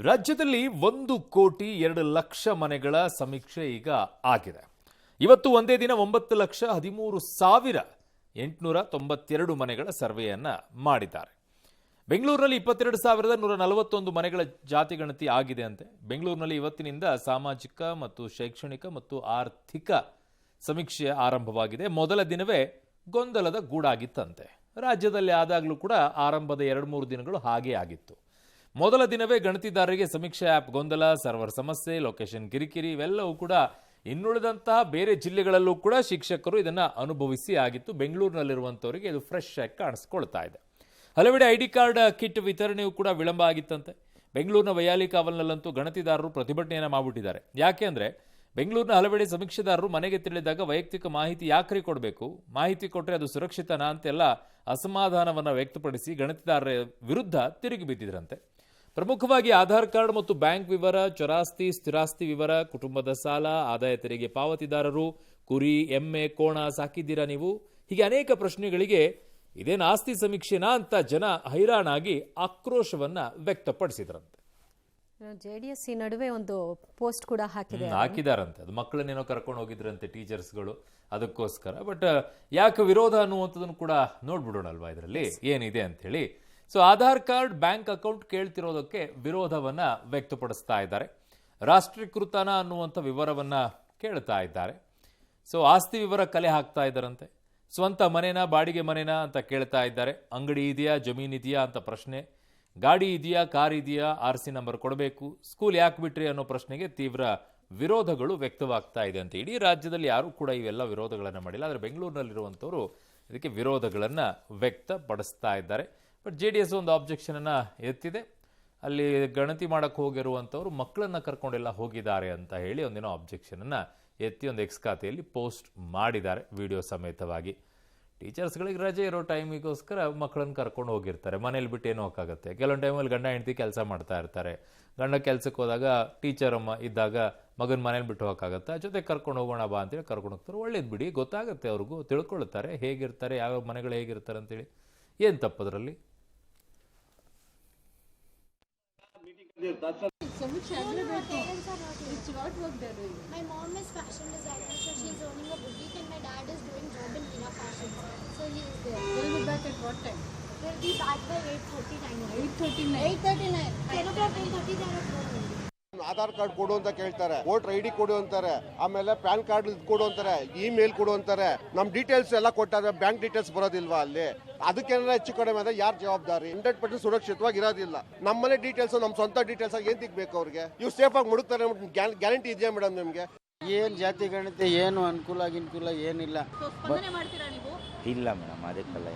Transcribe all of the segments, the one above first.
ರಾಜ್ಯದಲ್ಲಿ 1,02,00,000 ಮನೆಗಳ ಸಮೀಕ್ಷೆ ಈಗ ಆಗಿದೆ. ಇವತ್ತು ಒಂದೇ ದಿನ 9,13,892 ಮನೆಗಳ ಸರ್ವೆಯನ್ನ ಮಾಡಿದ್ದಾರೆ. ಬೆಂಗಳೂರಿನಲ್ಲಿ 22,141 ಮನೆಗಳ ಜಾತಿ ಗಣತಿ ಆಗಿದೆ ಅಂತೆ. ಬೆಂಗಳೂರಿನಲ್ಲಿ ಇವತ್ತಿನಿಂದ ಸಾಮಾಜಿಕ ಮತ್ತು ಶೈಕ್ಷಣಿಕ ಮತ್ತು ಆರ್ಥಿಕ ಸಮೀಕ್ಷೆ ಆರಂಭವಾಗಿದೆ. ಮೊದಲ ದಿನವೇ ಗೊಂದಲದ ಗೂಡಾಗಿತ್ತಂತೆ. ರಾಜ್ಯದಲ್ಲಿ ಆದಾಗಲೂ ಕೂಡ ಆರಂಭದ 2-3 ದಿನಗಳು ಹಾಗೇ ಆಗಿತ್ತು. ಮೊದಲ ದಿನವೇ ಗಣತಿದಾರರಿಗೆ ಸಮೀಕ್ಷೆ ಆ್ಯಪ್ ಗೊಂದಲ, ಸರ್ವರ್ ಸಮಸ್ಯೆ, ಲೊಕೇಶನ್ ಕಿರಿಕಿರಿ ಇವೆಲ್ಲವೂ ಕೂಡ ಇನ್ನುಳಿದಂತಹ ಬೇರೆ ಜಿಲ್ಲೆಗಳಲ್ಲೂ ಕೂಡ ಶಿಕ್ಷಕರು ಇದನ್ನು ಅನುಭವಿಸಿ ಆಗಿತ್ತು. ಬೆಂಗಳೂರಿನಲ್ಲಿರುವಂಥವರಿಗೆ ಇದು ಫ್ರೆಶ್ ಆಗಿ ಕಾಣಿಸ್ಕೊಳ್ತಾ ಇದೆ. ಹಲವೆಡೆ ಐಡಿ ಕಾರ್ಡ್ ಕಿಟ್ ವಿತರಣೆಯೂ ಕೂಡ ವಿಳಂಬ ಆಗಿತ್ತಂತೆ. ಬೆಂಗಳೂರಿನ ವೈಯಾಲಿ ಕಾವಲ್ನಲ್ಲಂತೂ ಗಣತಿದಾರರು ಪ್ರತಿಭಟನೆಯನ್ನು ಮಾಡಿಬಿಟ್ಟಿದ್ದಾರೆ. ಯಾಕೆ ಅಂದರೆ ಬೆಂಗಳೂರಿನ ಹಲವೆಡೆ ಸಮೀಕ್ಷೆದಾರರು ಮನೆಗೆ ತಿಳಿದಾಗ ವೈಯಕ್ತಿಕ ಮಾಹಿತಿ ಯಾಕ್ರಿ ಕೊಡಬೇಕು, ಮಾಹಿತಿ ಕೊಟ್ಟರೆ ಅದು ಸುರಕ್ಷಿತನಾ ಅಂತೆಲ್ಲ ಅಸಮಾಧಾನವನ್ನು ವ್ಯಕ್ತಪಡಿಸಿ ಗಣತಿದಾರರ ವಿರುದ್ಧ ತಿರುಗಿ ಬಿದ್ದಿದ್ರಂತೆ. ಪ್ರಮುಖವಾಗಿ ಆಧಾರ್ ಕಾರ್ಡ್ ಮತ್ತು ಬ್ಯಾಂಕ್ ವಿವರ, ಚರಾಸ್ತಿ, ಸ್ಥಿರಾಸ್ತಿ ವಿವರ, ಕುಟುಂಬದ ಸಾಲ, ಆದಾಯ ತೆರಿಗೆ ಪಾವತಿದಾರರು, ಕುರಿ, ಎಮ್ಮೆ, ಕೋಣ ಸಾಕಿದ್ದೀರಾ ನೀವು, ಹೀಗೆ ಅನೇಕ ಪ್ರಶ್ನೆಗಳಿಗೆ ಇದೇನು ಆಸ್ತಿ ಸಮೀಕ್ಷೆನಾ ಅಂತ ಜನ ಹೈರಾಣಾಗಿ ಆಕ್ರೋಶವನ್ನ ವ್ಯಕ್ತಪಡಿಸಿದ್ರಂತೆ. ಜೆಡಿಎಸ್ ಈ ನಡುವೆ ಒಂದು ಪೋಸ್ಟ್ ಕೂಡ ಹಾಕಿದಾರಂತೆ. ಅದು ಮಕ್ಕಳನ್ನೇನೋ ಕರ್ಕೊಂಡು ಹೋಗಿದ್ರಂತೆ ಟೀಚರ್ಸ್ಗಳು, ಅದಕ್ಕೋಸ್ಕರ. ಬಟ್ ಯಾಕೆ ವಿರೋಧ ಅನ್ನುವಂಥದ್ದನ್ನು ಕೂಡ ನೋಡ್ಬಿಡೋಣಲ್ವಾ ಇದರಲ್ಲಿ ಏನಿದೆ ಅಂತ ಹೇಳಿ. So Aadhaar card, bank account ಕೇಳ್ತಿರೋದಕ್ಕೆ ವಿರೋಧವನ್ನ ವ್ಯಕ್ತಪಡಿಸ್ತಾ ಇದ್ದಾರೆ. ರಾಷ್ಟ್ರೀಕೃತನ ಅನ್ನುವಂಥ ವಿವರವನ್ನ ಕೇಳ್ತಾ ಇದ್ದಾರೆ. ಸೊ ಆಸ್ತಿ ವಿವರ ಕಲೆ ಹಾಕ್ತಾ ಇದ್ದಾರಂತೆ. ಸ್ವಂತ ಮನೆನಾ ಬಾಡಿಗೆ ಮನೆನಾ ಅಂತ ಕೇಳ್ತಾ ಇದ್ದಾರೆ. ಅಂಗಡಿ ಇದೆಯಾ, ಜಮೀನಿದೆಯಾ ಅಂತ ಪ್ರಶ್ನೆ. ಗಾಡಿ ಇದೆಯಾ, ಕಾರ್ ಇದೆಯಾ, RC ನಂಬರ್ ಕೊಡಬೇಕು. ಸ್ಕೂಲ್ ಯಾಕೆ ಬಿಟ್ರಿ ಅನ್ನೋ ಪ್ರಶ್ನೆಗೆ ತೀವ್ರ ವಿರೋಧಗಳು ವ್ಯಕ್ತವಾಗ್ತಾ ಇದೆ ಅಂತ. ಇಡೀ ರಾಜ್ಯದಲ್ಲಿ ಯಾರೂ ಕೂಡ ಇವೆಲ್ಲ ವಿರೋಧಗಳನ್ನು ಮಾಡಿಲ್ಲ. ಆದರೆ ಬೆಂಗಳೂರಿನಲ್ಲಿರುವಂಥವರು ಇದಕ್ಕೆ ವಿರೋಧಗಳನ್ನು ವ್ಯಕ್ತಪಡಿಸ್ತಾ ಇದ್ದಾರೆ. ಬಟ್ JDS ಒಂದು ಆಬ್ಜೆಕ್ಷನ್ ಅನ್ನ ಎತ್ತಿದೆ. ಅಲ್ಲಿ ಗಣತಿ ಮಾಡಕ್ಕೆ ಹೋಗಿರುವಂಥವ್ರು ಮಕ್ಕಳನ್ನ ಕರ್ಕೊಂಡೆಲ್ಲ ಹೋಗಿದ್ದಾರೆ ಅಂತ ಹೇಳಿ ಒಂದಿನ ಆಬ್ಜೆಕ್ಷನ್ ಅನ್ನ ಎತ್ತಿ ಒಂದು X ಖಾತೆಯಲ್ಲಿ ಪೋಸ್ಟ್ ಮಾಡಿದ್ದಾರೆ ವಿಡಿಯೋ ಸಮೇತವಾಗಿ. ಟೀಚರ್ಸ್ಗಳಿಗೆ ರಜೆ ಇರೋ ಟೈಮಿಗೋಸ್ಕರ ಮಕ್ಕಳನ್ನ ಕರ್ಕೊಂಡು ಹೋಗಿರ್ತಾರೆ. ಮನೇಲಿ ಬಿಟ್ಟು ಏನೋ ಹೋಗತ್ತೆ. ಕೆಲವೊಂದು ಟೈಮಲ್ಲಿ ಗಂಡ ಹೆಂಡತಿ ಕೆಲಸ ಮಾಡ್ತಾ ಇರ್ತಾರೆ. ಗಂಡ ಕೆಲಸಕ್ಕೆ ಹೋದಾಗ ಟೀಚರ್ ಅಮ್ಮ ಇದ್ದಾಗ ಮಗನ ಮನೇಲಿ ಬಿಟ್ಟು ಹೋಗೋಕ್ಕಾಗತ್ತೆ. ಜೊತೆ ಕರ್ಕೊಂಡು ಹೋಗೋಣ ಬಾ ಅಂತೇಳಿ ಕರ್ಕೊಂಡು ಹೋಗ್ತಾರೆ. ಒಳ್ಳೇದು ಬಿಡಿ, ಗೊತ್ತಾಗುತ್ತೆ, ಅವ್ರಿಗೂ ತಿಳ್ಕೊಳ್ತಾರೆ ಹೇಗಿರ್ತಾರೆ, ಯಾವ್ಯಾವ ಮನೆಗಳು ಹೇಗಿರ್ತಾರೆ ಅಂತೇಳಿ. ಏನು ತಪ್ಪದ್ರಲ್ಲಿ? My mom is fashion designer, so she's owning a boutique, and my dad is doing job in Meena Fashion. So he is there. We'll be back at what time? We'll be back by 8:39. 8:39. 10 o'clock, 8:30 they are at home. Aadhaar card ಕೊಡು ಅಂತ ಕೇಳ್ತಾರೆ, voter ID ಕೊಡು ಅಂತಾರೆ, ಆಮೇಲೆ PAN card ಕೊಡು ಅಂತಾರೆ, email ಕೊಡು ಅಂತಾರೆ. ನಮ್ ಡೀಟೇಲ್ಸ್ ಎಲ್ಲ ಕೊಟ್ಟಾದ್ರೆ ಬ್ಯಾಂಕ್ ಡೀಟೇಲ್ಸ್ ಬರೋದಿಲ್ವಾ ಅಲ್ಲಿ? ಅದಕ್ಕೇನಾರ ಹೆಚ್ಚು ಕಡಿಮೆ ಆದ್ರೆ ಯಾರು ಜವಾಬ್ದಾರಿ? 100% ಸುರಕ್ಷಿತವಾಗಿ ಇರೋದಿಲ್ಲ. ನಮ್ಮನೆ ಡೀಟೇಲ್ಸ್, ನಮ್ ಸ್ವಂತ ಡೀಟೇಲ್ಸ್ ಏನ್ ತಿಕ್ಬೇಕು ಅವ್ರಿಗೆ? ಇವ್ರು ಸೇಫ್ ಆಗಿ ಮುಡುಕ್ತಾರೆ, ಗ್ಯಾರಂಟಿ ಇದೆಯಾ ಮೇಡಮ್ ನಿಮ್ಗೆ? ಏನ್ ಜಾತಿ ಗಣತಿ ಏನು ಅನುಕೂಲ ಏನಿಲ್ಲ. ಇಲ್ಲ ಮೇಡಮ್, ಅದಕ್ಕೆಲ್ಲ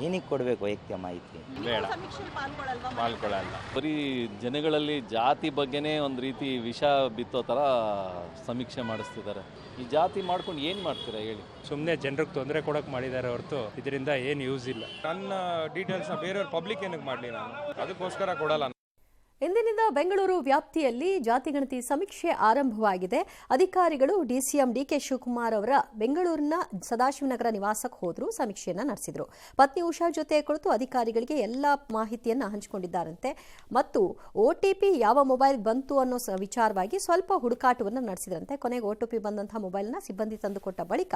ಏನಕ್ಕೆ ಕೊಡಬೇಕು ವೈಯಕ್ತಿಕ ಮಾಹಿತಿ? ಬೇಡ, ಪಾಲ್ಗೊಳ್ಳಲ್ಲ. ಬರೀ ಜನಗಳಲ್ಲಿ ಜಾತಿ ಬಗ್ಗೆನೇ ಒಂದು ರೀತಿ ವಿಷ ಬಿತ್ತೋ ಥರ ಸಮೀಕ್ಷೆ ಮಾಡಿಸ್ತಿದ್ದಾರೆ. ಈ ಜಾತಿ ಮಾಡ್ಕೊಂಡು ಏನು ಮಾಡ್ತೀರಾ ಹೇಳಿ? ಸುಮ್ಮನೆ ಜನರಿಗೆ ತೊಂದರೆ ಕೊಡೋಕೆ ಮಾಡಿದ್ದಾರೆ ಹೊರತು ಇದರಿಂದ ಏನು ಯೂಸ್ ಇಲ್ಲ. ನನ್ನ ಡೀಟೇಲ್ಸ್ನ ಬೇರೆಯವ್ರ ಪಬ್ಲಿಕ್ ಏನಕ್ಕೆ ಮಾಡಲಿ, ನಾನು ಅದಕ್ಕೋಸ್ಕರ ಕೊಡಲ್ಲ. ಇಂದಿನಿಂದ ಬೆಂಗಳೂರು ವ್ಯಾಪ್ತಿಯಲ್ಲಿ ಜಾತಿ ಗಣತಿ ಸಮೀಕ್ಷೆ ಆರಂಭವಾಗಿದೆ. ಅಧಿಕಾರಿಗಳು DCM DK ಶಿವಕುಮಾರ್ ಅವರ ಬೆಂಗಳೂರಿನ ಸದಾಶಿವನಗರ ನಿವಾಸಕ್ಕೆ ಹೋದರು, ಸಮೀಕ್ಷೆಯನ್ನು ನಡೆಸಿದರು. ಪತ್ನಿ ಉಷಾ ಜೊತೆ ಕುಳಿತು ಅಧಿಕಾರಿಗಳಿಗೆ ಎಲ್ಲ ಮಾಹಿತಿಯನ್ನು ಹಂಚಿಕೊಂಡಿದ್ದಾರಂತೆ. ಮತ್ತು OTP ಯಾವ ಮೊಬೈಲ್ ಬಂತು ಅನ್ನೋ ವಿಚಾರವಾಗಿ ಸ್ವಲ್ಪ ಹುಡುಕಾಟವನ್ನು ನಡೆಸಿದ್ರಂತೆ. ಕೊನೆಗೆ OTP ಬಂದಂತಹ ಮೊಬೈಲ್ನ ಸಿಬ್ಬಂದಿ ತಂದುಕೊಟ್ಟ ಬಳಿಕ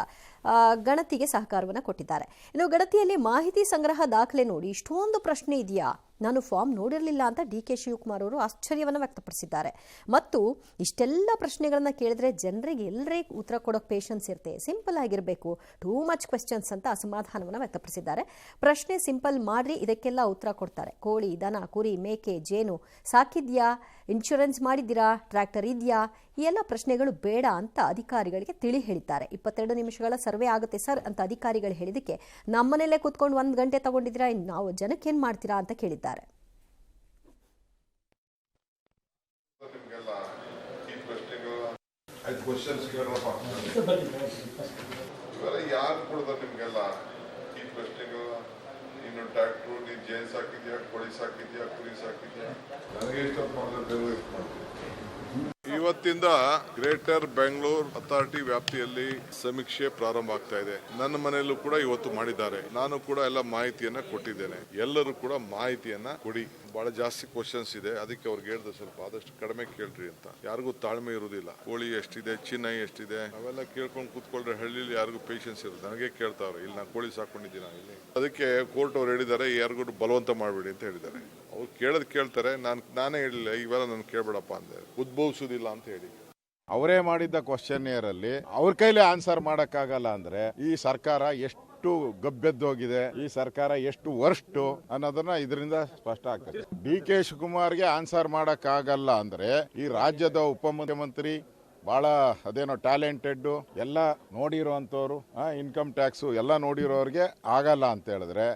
ಗಣತಿಗೆ ಸಹಕಾರವನ್ನು ಕೊಟ್ಟಿದ್ದಾರೆ. ಇನ್ನು ಗಣತಿಯಲ್ಲಿ ಮಾಹಿತಿ ಸಂಗ್ರಹ ದಾಖಲೆ ನೋಡಿ ಇಷ್ಟೊಂದು ಪ್ರಶ್ನೆ ಇದೆಯಾ, ನಾನು ಫಾರ್ಮ್ ನೋಡಿರಲಿಲ್ಲ ಅಂತ DK ಶಿವಕುಮಾರ್ ಅವರು ಆಶ್ಚರ್ಯವನ್ನು ವ್ಯಕ್ತಪಡಿಸಿದ್ದಾರೆ. ಮತ್ತು ಇಷ್ಟೆಲ್ಲ ಪ್ರಶ್ನೆಗಳನ್ನು ಕೇಳಿದ್ರೆ ಜನರಿಗೆ ಎಲ್ಲರಿಗೆ ಉತ್ತರ ಕೊಡೋಕೆ ಪೇಷನ್ಸ್ ಇರುತ್ತೆ, ಸಿಂಪಲ್ ಆಗಿರಬೇಕು, ಟೂ ಮಚ್ ಕ್ವೆಶ್ಚನ್ಸ್ ಅಂತ ಅಸಮಾಧಾನವನ್ನು ವ್ಯಕ್ತಪಡಿಸಿದ್ದಾರೆ. ಪ್ರಶ್ನೆ ಸಿಂಪಲ್ ಮಾಡ್ರಿ, ಇದಕ್ಕೆಲ್ಲ ಉತ್ತರ ಕೊಡ್ತಾರೆ. ಕೋಳಿ, ದನ, ಕುರಿ, ಮೇಕೆ, ಜೇನು ಸಾಕಿದ್ಯಾ, ಇನ್ಶೂರೆನ್ಸ್ ಮಾಡಿದ್ದೀರಾ, ಟ್ರ್ಯಾಕ್ಟರ್ ಇದೆಯಾ, ಈ ಎಲ್ಲ ಪ್ರಶ್ನೆಗಳು ಬೇಡ ಅಂತ ಅಧಿಕಾರಿಗಳಿಗೆ ತಿಳಿ ಹೇಳಿದ್ದಾರೆ. 22 ನಿಮಿಷಗಳ ಸರ್ವೆ ಆಗುತ್ತೆ ಸರ್ ಅಂತ ಅಧಿಕಾರಿಗಳು ಹೇಳಿದಕ್ಕೆ ನಮ್ಮನೆಯಲ್ಲೇ ಕೂತ್ಕೊಂಡು 1 ಗಂಟೆ ತಗೊಂಡಿದ್ದೀರಾ, ನಾವು ಜನಕ್ಕೆ ಏನು ಮಾಡ್ತೀರಾ ಅಂತ ಕೇಳಿದ್ದಾರೆ. ಟ್ರ್ಯಾಕ್ಟ್ರು, ನೀನು ಜೇನು ಸಾಕಿದ್ಯಾ, ಕೋಳಿ ಸಾಕಿದ್ಯಾ, ಕುರಿ ಸಾಕಿದ್ಯಾ, ನನಗೆ ಇಷ್ಟೊತ್ತು ಮಾಡಿದ್ರೆ ಇವತ್ತು ಇವತ್ತಿಂದ ಗ್ರೇಟರ್ ಬೆಂಗಳೂರು ಅಥಾರಿಟಿ ವ್ಯಾಪ್ತಿಯಲ್ಲಿ ಸಮೀಕ್ಷೆ ಪ್ರಾರಂಭ ಆಗ್ತಾ ಇದೆ. ನನ್ನ ಮನೆಯಲ್ಲೂ ಕೂಡ ಇವತ್ತು ಮಾಡಿದ್ದಾರೆ. ನಾನು ಕೂಡ ಎಲ್ಲ ಮಾಹಿತಿಯನ್ನ ಕೊಟ್ಟಿದ್ದೇನೆ. ಎಲ್ಲರೂ ಕೂಡ ಮಾಹಿತಿಯನ್ನ ಕೊಡಿ. ಬಹಳ ಜಾಸ್ತಿ ಕ್ವಶನ್ಸ್ ಇದೆ, ಅದಕ್ಕೆ ಅವ್ರಿಗೆ ಹೇಳಿದೆ ಸ್ವಲ್ಪ ಆದಷ್ಟು ಕಡಿಮೆ ಕೇಳ್ರಿ ಅಂತ. ಯಾರಿಗೂ ತಾಳ್ಮೆ ಇರುವುದಿಲ್ಲ. ಕೋಳಿ ಎಷ್ಟಿದೆ, ಚಿನ್ನ ಎಷ್ಟಿದೆ, ಅವೆಲ್ಲ ಕೇಳ್ಕೊಂಡು ಕೂತ್ಕೊಂಡ್ರೆ ಹಳ್ಳಿಲಿ ಯಾರಿಗೂ ಪೇಷನ್ಸ್ ಇರುತ್ತೆ. ನನಗೆ ಕೇಳ್ತಾವ್ರೆ, ಇಲ್ಲಿ ನಾನು ಕೋಳಿ ಸಾಕೊಂಡಿದ್ದೀನಿ ಇಲ್ಲಿ. ಅದಕ್ಕೆ ಕೋರ್ಟ್ ಅವ್ರು ಹೇಳಿದ್ದಾರೆ, ಯಾರಿಗೂ ಬಲವಂತ ಮಾಡಬೇಡಿ ಅಂತ ಹೇಳಿದ್ದಾರೆ. ಅವ್ರು ಕೇಳ್ತಾರೆ, ನಾನೇ ಹೇಳಿಲ್ಲ ಇವೆಲ್ಲ ನಾನು ಕೇಳ್ಬೇಡಪ್ಪ ಅಂದೆ, ಉದ್ಭವಿಸುವುದಿಲ್ಲ ಅಂತ ಹೇಳಿ. ಅವರೇ ಮಾಡಿದ್ದ ಕ್ವಶನ್ನಿಯರ್ ಅಲ್ಲಿ ಅವ್ರ ಕೈಲಿ ಆನ್ಸರ್ ಮಾಡಕ್ಕಾಗಲ್ಲ ಅಂದ್ರೆ ಈ ಸರ್ಕಾರ ಎಷ್ಟು ಗಬ್ಬೆದ್ದೋಗಿದೆ, ಈ ಸರ್ಕಾರ ಎಷ್ಟು ವರ್ಸ್ಟ್ ಅನ್ನೋದನ್ನ ಇದರಿಂದ ಸ್ಪಷ್ಟ ಆಗ್ತದೆ. ಡಿ.ಕೆ. ಶಿವಕುಮಾರ್ಗೆ ಆನ್ಸರ್ ಮಾಡಕ್ಕಾಗಲ್ಲ ಅಂದ್ರೆ ಈ ರಾಜ್ಯದ ಉಪಮುಖ್ಯಮಂತ್ರಿ ಬಹಳ ಅದೇನೋ ಟ್ಯಾಲೆಂಟೆಡ್ ಎಲ್ಲ ನೋಡಿರೋಂಥವ್ರು, ಇನ್ಕಮ್ ಟ್ಯಾಕ್ಸ್ ಎಲ್ಲ ನೋಡಿರೋರಿಗೆ ಆಗಲ್ಲ ಅಂತ ಹೇಳಿದ್ರೆ